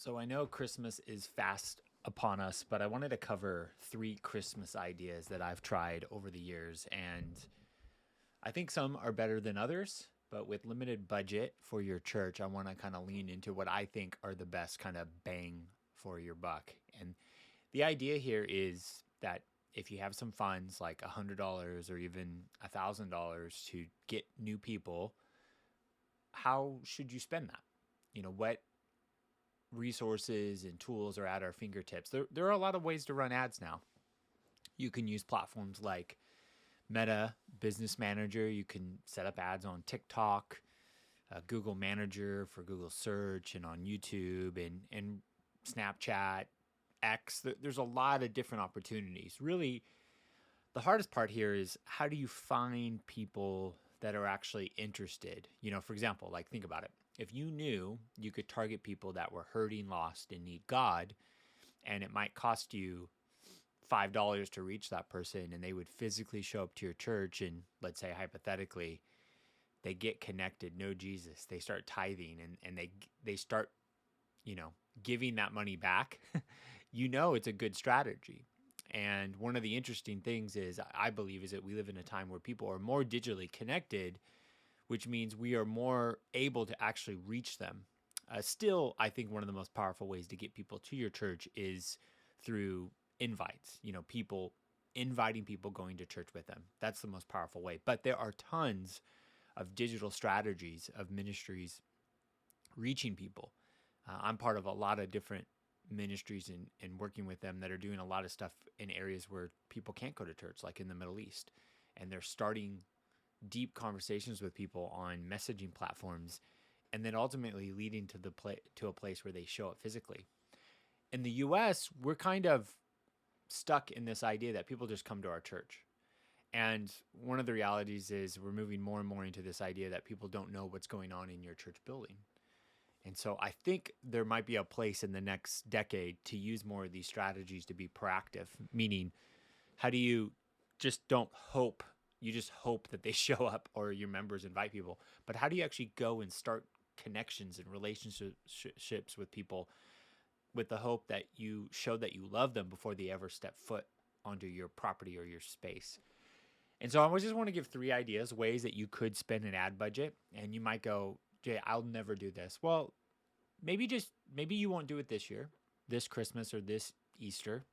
So I know Christmas is fast upon us, but I wanted to cover three Christmas ideas that I've tried over the years. And I think some are better than others, but with limited budget for your church, I want to kind of lean into what I think are the best kind of bang for your buck. And the idea here is that if you have some funds like $100 or even $1,000 to get new people, how should you spend that? What resources and tools are at our fingertips. There are a lot of ways to run ads now. You can use platforms like Meta Business Manager. You can set up ads on TikTok, Google Manager for Google Search, and on YouTube and Snapchat, X. There's a lot of different opportunities. Really, the hardest part here is how do you find people that are actually interested? For example, like think about it. If you knew you could target people that were hurting, lost, and need God, and it might cost you $5 to reach that person, and they would physically show up to your church, and let's say hypothetically, they get connected, know Jesus, they start tithing, and they start, you know, giving that money back, it's a good strategy. And one of the interesting things is, I believe, is that we live in a time where people are more digitally connected, which means we are more able to actually reach them. Still, I think one of the most powerful ways to get people to your church is through invites, people inviting people going to church with them. That's the most powerful way. But there are tons of digital strategies of ministries reaching people. I'm part of a lot of different ministries and working with them that are doing a lot of stuff in areas where people can't go to church, like in the Middle East. And they're starting deep conversations with people on messaging platforms, and then ultimately leading to a place where they show up physically. In the US, we're kind of stuck in this idea that people just come to our church. And one of the realities is we're moving more and more into this idea that people don't know what's going on in your church building. And so I think there might be a place in the next decade to use more of these strategies to be proactive, meaning how do you just don't hope, you just hope that they show up or your members invite people, but how do you actually go and start connections and relationships with people with the hope that you show that you love them before they ever step foot onto your property or your space? And so I just want to give three ideas, ways that you could spend an ad budget. And you might go, Jay, I'll never do this. Well, maybe you won't do it this year, this Christmas or this Easter.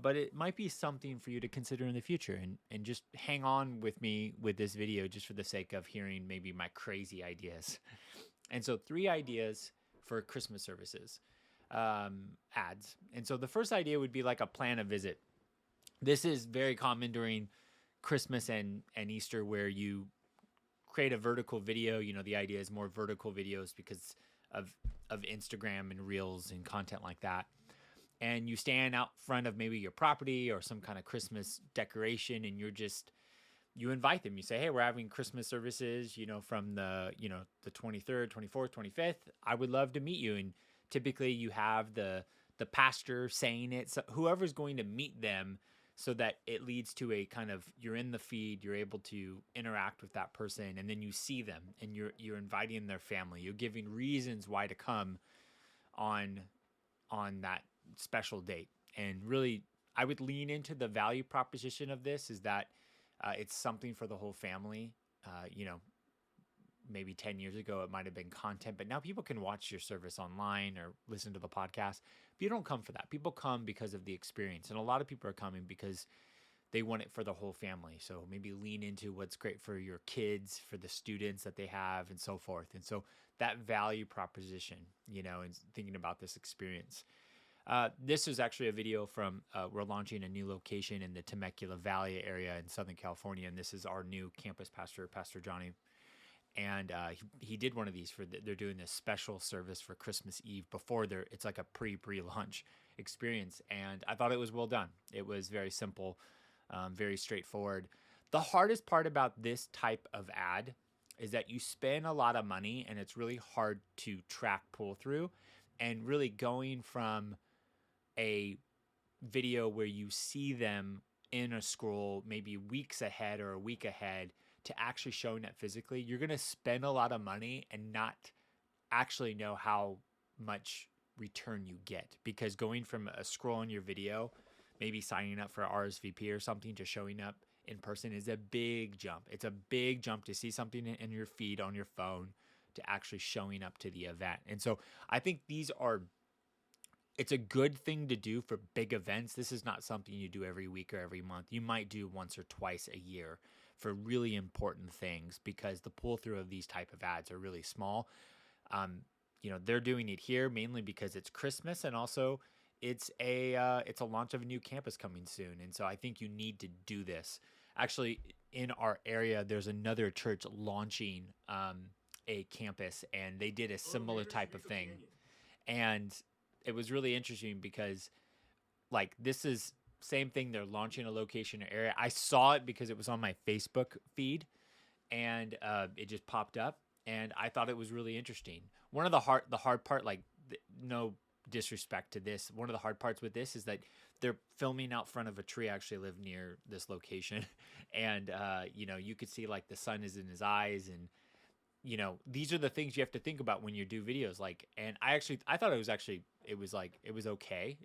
But it might be something for you to consider in the future, and just hang on with me with this video just for the sake of hearing maybe my crazy ideas. And so three ideas for Christmas services, ads. And so the first idea would be like a plan a visit. This is very common during Christmas and Easter, where you create a vertical video. The idea is more vertical videos because of Instagram and Reels and content like that. And you stand out front of maybe your property or some kind of Christmas decoration, and you invite them. You say, hey, we're having Christmas services, from the 23rd, 24th, 25th. I would love to meet you. And typically you have the pastor saying it, so whoever's going to meet them, so that it leads to a kind of, you're in the feed, you're able to interact with that person, and then you see them and you're inviting their family. You're giving reasons why to come on that special date. And really, I would lean into the value proposition of this, is that it's something for the whole family. Maybe 10 years ago, it might have been content, but now people can watch your service online or listen to the podcast. But you don't come for that. People come because of the experience. And a lot of people are coming because they want it for the whole family. So maybe lean into what's great for your kids, for the students that they have, and so forth. And so that value proposition, and thinking about this experience. This is actually a video from, we're launching a new location in the Temecula Valley area in Southern California. And this is our new campus pastor, Pastor Johnny. And he did one of these they're doing this special service for Christmas Eve before it's like a pre-launch experience. And I thought it was well done. It was very simple, very straightforward. The hardest part about this type of ad is that you spend a lot of money and it's really hard to track pull through, and really going from a video where you see them in a scroll maybe weeks ahead or a week ahead to actually showing that physically, you're going to spend a lot of money and not actually know how much return you get, because going from a scroll in your video, maybe signing up for RSVP or something, to showing up in person is a big jump. It's a big jump to see something in your feed on your phone to actually showing up to the event. And so I think it's a good thing to do for big events. This is not something you do every week or every month. You might do once or twice a year for really important things, because the pull through of these type of ads are really small. They're doing it here mainly because it's Christmas, and also it's a launch of a new campus coming soon. And so I think you need to do this. Actually, in our area, there's another church launching a campus, and they did a similar type of thing. And it was really interesting because, like, this is same thing. They're launching a location or area. I saw it because it was on my Facebook feed, and it just popped up, and I thought it was really interesting. One of the hard part, like, no disrespect to this, one of the hard parts with this is that they're filming out front of a tree. I actually live near this location, and you could see, like, the sun is in his eyes, and these are the things you have to think about when you do videos. Like, and I thought it was okay.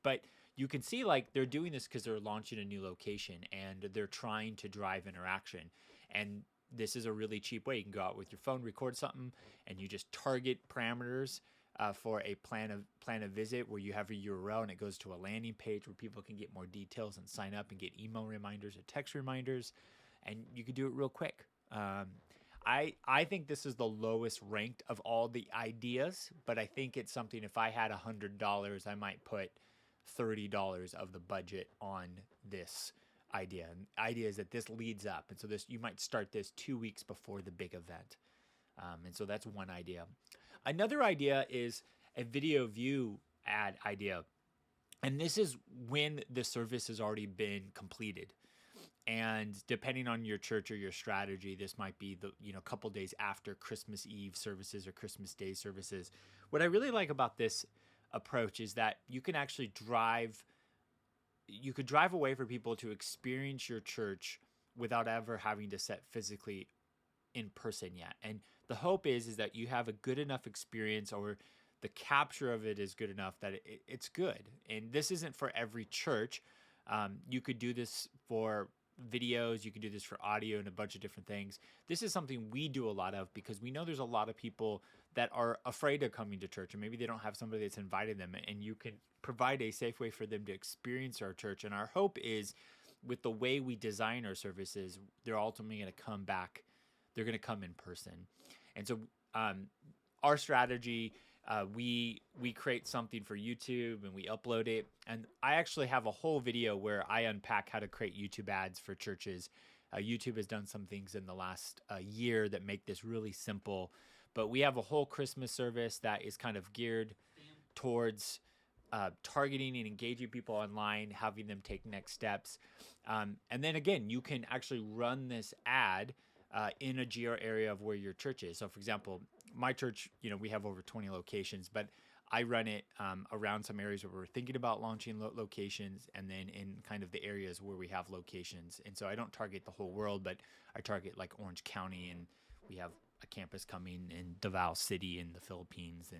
But you can see, like, they're doing this because they're launching a new location and they're trying to drive interaction. And this is a really cheap way. You can go out with your phone, record something, and you just target parameters for a plan of visit, where you have a URL and it goes to a landing page where people can get more details and sign up and get email reminders or text reminders, and you can do it real quick. I think this is the lowest ranked of all the ideas, but I think it's something, if I had $100, I might put $30 of the budget on this idea. And the idea is that this leads up. And so you might start this 2 weeks before the big event. And so that's one idea. Another idea is a video view ad idea. And this is when the service has already been completed. And depending on your church or your strategy, this might be the couple days after Christmas Eve services or Christmas Day services. What I really like about this approach is that you can actually drive away for people to experience your church without ever having to set physically in person yet. And the hope is that you have a good enough experience, or the capture of it is good enough that it's good. And this isn't for every church. You could do this for videos, you could do this for audio and a bunch of different things. This is something we do a lot of because we know there's a lot of people that are afraid of coming to church, and maybe they don't have somebody that's invited them, and you can provide a safe way for them to experience our church. And our hope is, with the way we design our services, they're ultimately going to come back. They're going to come in person. And so our strategy, we create something for YouTube and we upload it. And I actually have a whole video where I unpack how to create YouTube ads for churches. YouTube has done some things in the last year that make this really simple. But we have a whole Christmas service that is kind of geared towards targeting and engaging people online, having them take next steps. And then again, you can actually run this ad in a geo area of where your church is. So for example, my church, we have over 20 locations, but I run it around some areas where we're thinking about launching locations, and then in kind of the areas where we have locations. And so I don't target the whole world, but I target like Orange County, and we have a campus coming in Davao City in the Philippines,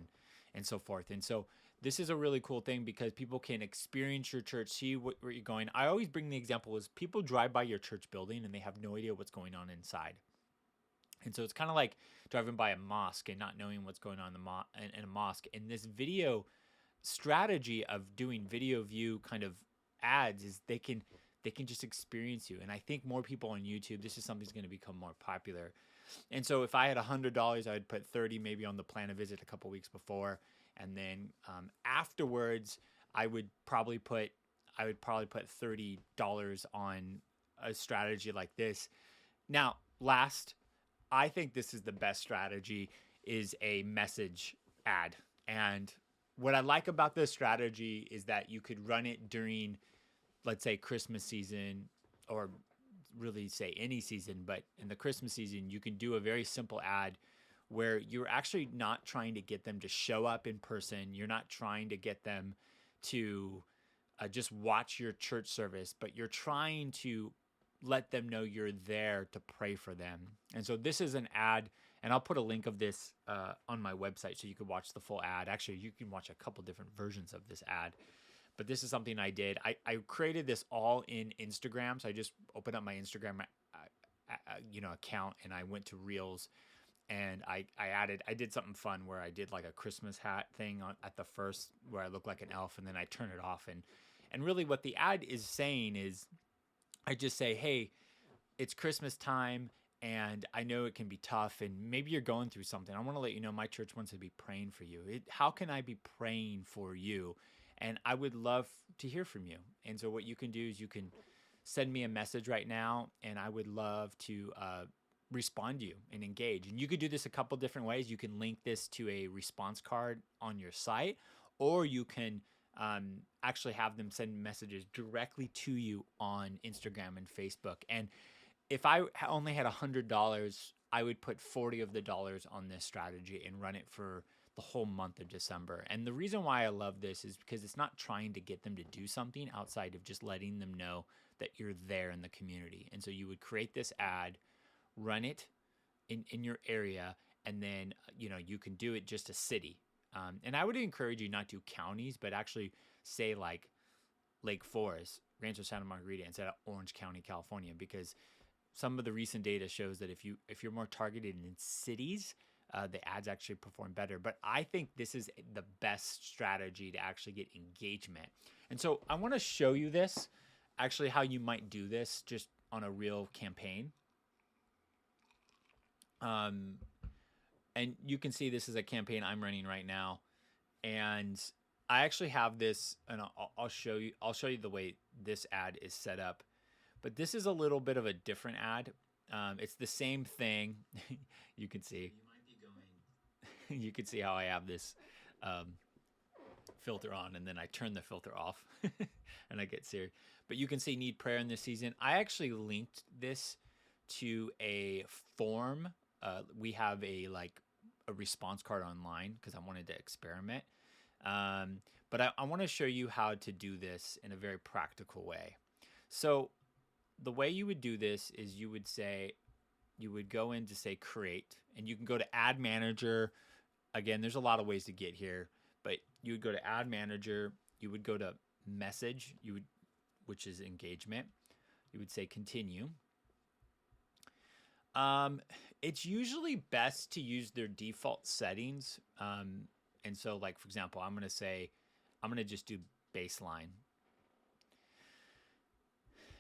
and so forth. And so this is a really cool thing because people can experience your church, see where you're going. I always bring the example is people drive by your church building and they have no idea what's going on inside. And so it's kind of like driving by a mosque and not knowing what's going on in a mosque. And this video strategy of doing video view kind of ads is they can just experience you. And I think more people on YouTube, this is something that's going to become more popular. And so if I had $100, I would put 30 maybe on the plan of visit a couple weeks before. And then afterwards, I would probably put $30 on a strategy like this. Now, I think this is the best strategy, is a message ad. And what I like about this strategy is that you could run it during, let's say, Christmas season, or really say any season, but in the Christmas season, you can do a very simple ad where you're actually not trying to get them to show up in person. You're not trying to get them to just watch your church service, but you're trying to let them know you're there to pray for them. And so this is an ad And I'll put a link of this on my website so you can watch the full ad. Actually, you can watch a couple different versions of this ad. But this is something I did. I created this all in Instagram. So I just opened up my Instagram account, and I went to Reels, and I did something fun where I did like a Christmas hat thing at the first where I look like an elf, and then I turn it off. And really what the ad is saying is I just say, hey, it's Christmas time, and I know it can be tough, and maybe you're going through something. I want to let you know my church wants to be praying for you. How can I be praying for you? And I would love to hear from you. And so what you can do is you can send me a message right now, and I would love to respond to you and engage. And you could do this a couple different ways. You can link this to a response card on your site, or you can actually have them send messages directly to you on Instagram and Facebook. And if I only had $100, I would put 40 of the dollars on this strategy and run it for the whole month of December. And the reason why I love this is because it's not trying to get them to do something outside of just letting them know that you're there in the community. And so you would create this ad, run it in your area, and then you can do it just a city. And I would encourage you not to counties, but actually say like Lake Forest, Rancho Santa Margarita, instead of Orange County, California, because some of the recent data shows that if you're more targeted in cities, the ads actually perform better. But I think this is the best strategy to actually get engagement. And so I want to show you this, actually how you might do this just on a real campaign. And you can see this is a campaign I'm running right now. And I actually have this, and I'll show you the way this ad is set up. But this is a little bit of a different ad. It's the same thing. You can see. You can see how I have this filter on, and then I turn the filter off, and I get serious. But you can see need prayer in this season. I actually linked this to a form. We have a response card online because I wanted to experiment. But I want to show you how to do this in a very practical way. So the way you would do this is you would go in to say create, and you can go to Ad Manager. Again, there's a lot of ways to get here, but you would go to Ad Manager, you would go to Message, which is engagement. You would say continue. It's usually best to use their default settings. And so like, for example, I'm going to just do baseline.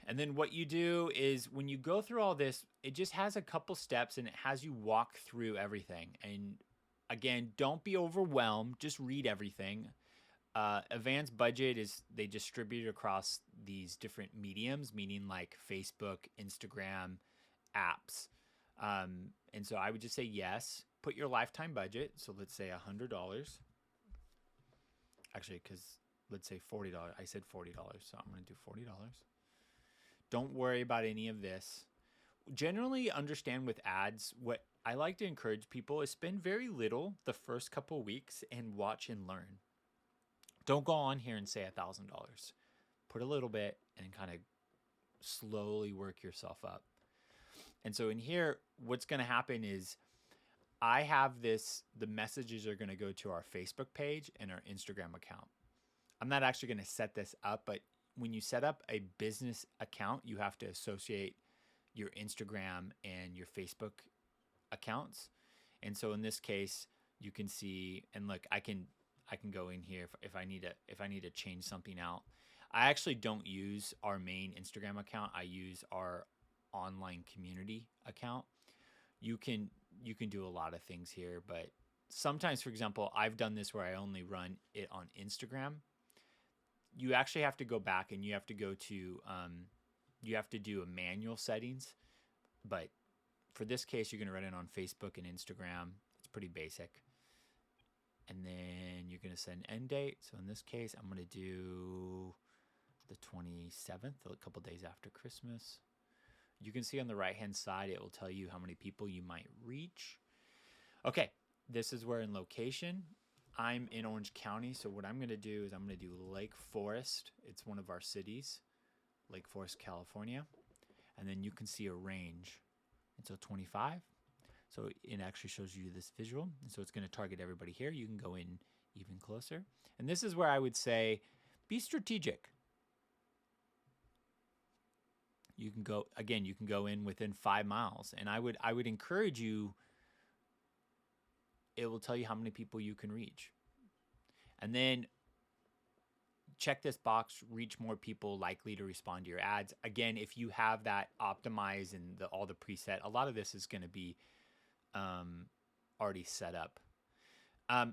And then what you do is when you go through all this, it just has a couple steps and it has you walk through everything. And again, don't be overwhelmed. Just read everything. Advanced budget is they distribute across these different mediums, meaning like Facebook, Instagram, apps. And so I would just say yes. Put your lifetime budget. So let's say $100. Actually, because let's say $40. I said $40, so I'm going to do $40. Don't worry about any of this. Generally, understand with ads, what I like to encourage people is spend very little the first couple weeks and watch and learn. Don't go on here and say $1,000. Put a little bit and kind of slowly work yourself up. And so in here, what's going to happen is I have this, the messages are going to go to our Facebook page and our Instagram account. I'm not actually going to set this up, but when you set up a business account, you have to associate your Instagram and your Facebook accounts. And so in this case, you can see, and look, I can go in here if I need to change something out. I actually don't use our main Instagram account. I use our online community account. You can do a lot of things here, but sometimes, for example, I've done this where I only run it on Instagram. You actually have to go back and you have to go to you have to do a manual settings, but for this case, you're going to run it on Facebook and Instagram. It's pretty basic. And then you're going to set an end date. So in this case, I'm going to do the 27th, a couple days after Christmas. You can see on the right-hand side, it will tell you how many people you might reach. Okay, this is where in location. I'm in Orange County, so what I'm going to do is I'm going to do Lake Forest. It's one of our cities, Lake Forest, California. And then you can see a range. And so 25 So it actually shows you this visual. And so it's going to target everybody here. You can go in even closer. And this is where I would say, be strategic. You can go, again, you can go in within 5 miles. And I would encourage you, it will tell you how many people you can reach. And then check this box, reach more people likely to respond to your ads. Again, if you have that optimized and all the preset, a lot of this is going to be already set up.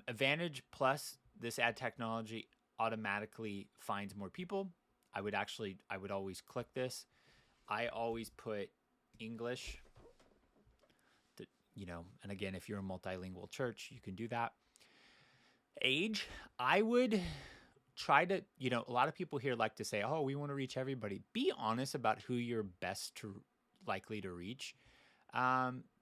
Advantage Plus, this ad technology automatically finds more people. I would always click this. I always put English, and again, if you're a multilingual church, you can do that. Age, I would try to, a lot of people here like to say, oh, we want to reach everybody. Be honest about who you're likely to reach.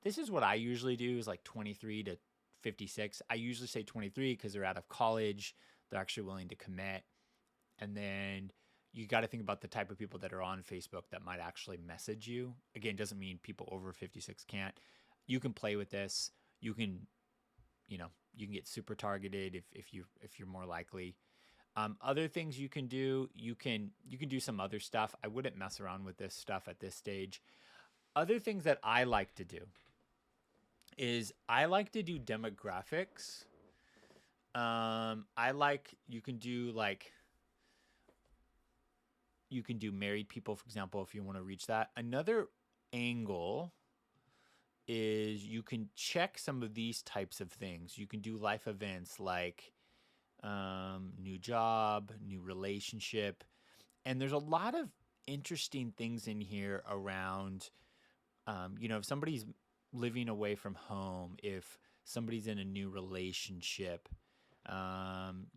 This is what I usually do, is like 23 to 56. I usually say 23 because they're out of college. They're actually willing to commit. And then you got to think about the type of people that are on Facebook that might actually message you. Again, doesn't mean people over 56 can't. You can play with this. You can get super targeted if you're more likely. Other things you can do, you can do some other stuff. I wouldn't mess around with this stuff at this stage. Other things that I like to do is I like to do demographics. You can do married people, for example, if you want to reach that. Another angle is you can check some of these types of things. You can do life events like new job, new relationship. And there's a lot of interesting things in here around, if somebody's living away from home, if somebody's in a new relationship,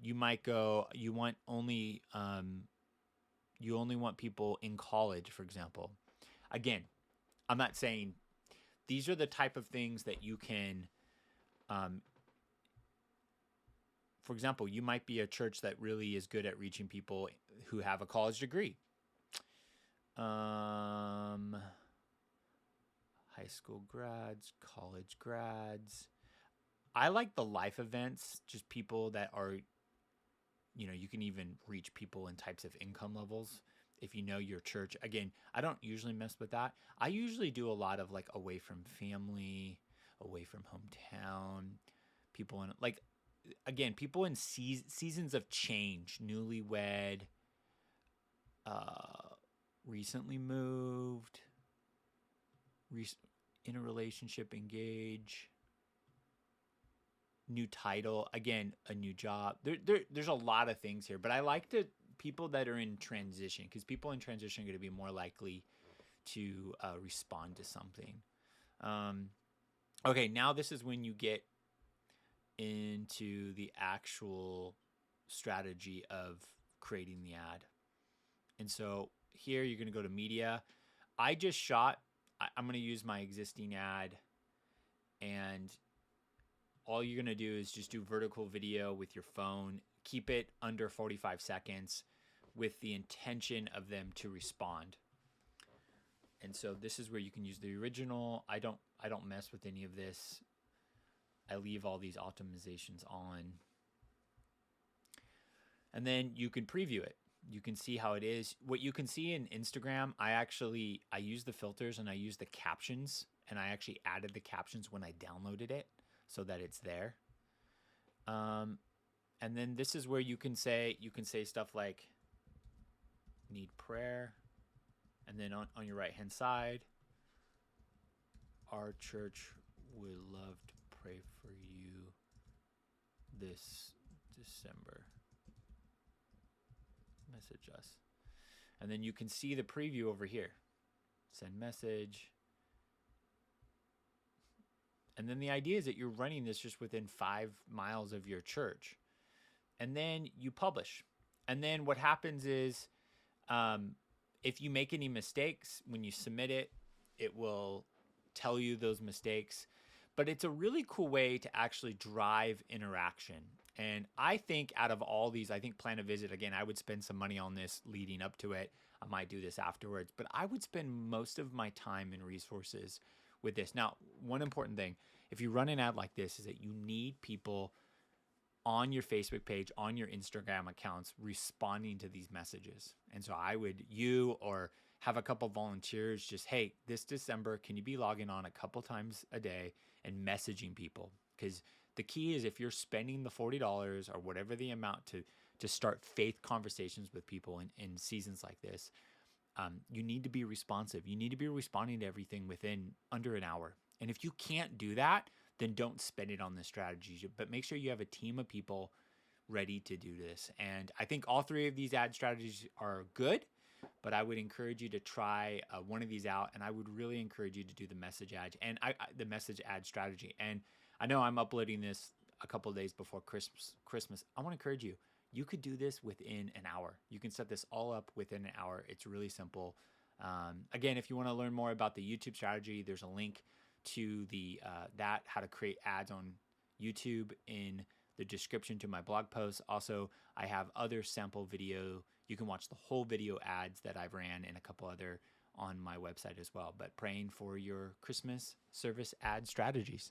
you might go, you only want people in college, for example. Again, I'm not saying these are the type of things that you can, for example, you might be a church that really is good at reaching people who have a college degree. High school grads, college grads. I like the life events, just people that are, you can even reach people in types of income levels. If you know your church, again, I don't usually mess with that. I usually do a lot of like away from family, away from hometown, people in people in seasons of change, newlywed, recently moved, in a relationship, engage, new title, again, a new job. There's a lot of things here, but I like people that are in transition, because people in transition are going to be more likely to respond to something. Okay, now this is when you get into the actual strategy of creating the ad. And so here you're going to go to media. I'm going to use my existing ad, and all you're going to do is just do vertical video with your phone. Keep it under 45 seconds with the intention of them to respond. And so this is where you can use the original. I don't mess with any of this. I leave all these optimizations on. And then you can preview it. You can see how it is. What you can see in Instagram, I use the filters and I use the captions, and I actually added the captions when I downloaded it so that it's there. And then this is where you can say stuff like need prayer. And then on your right hand side, our church would love to pray for you this December. Message us. And then you can see the preview over here. Send message. And then the idea is that you're running this just within 5 miles of your church. And then you publish. And then what happens is, if you make any mistakes when you submit it, it will tell you those mistakes. But it's a really cool way to actually drive interaction. And I think out of all these, I think Plan a Visit, again, I would spend some money on this leading up to it. I might do this afterwards, but I would spend most of my time and resources with this. Now, one important thing, if you run an ad like this, is that you need people on your Facebook page, on your Instagram accounts, responding to these messages. And so you or have a couple volunteers just, hey, this December, can you be logging on a couple times a day and messaging people? Because the key is, if you're spending the $40 or whatever the amount to start faith conversations with people in seasons like this, you need to be responsive. You need to be responding to everything within under an hour. And if you can't do that, then don't spend it on this strategy. But make sure you have a team of people ready to do this. And I think all three of these ad strategies are good, but I would encourage you to try one of these out. And I would really encourage you to do the message ad and the message ad strategy. And I know I'm uploading this a couple of days before Christmas. I want to encourage you. You could do this within an hour. You can set this all up within an hour. It's really simple. Again, if you want to learn more about the YouTube strategy, there's a link to the how to create ads on YouTube in the description to my blog post. Also, I have other sample video. You can watch the whole video ads that I've ran and a couple other on my website as well. But praying for your Christmas service ad strategies.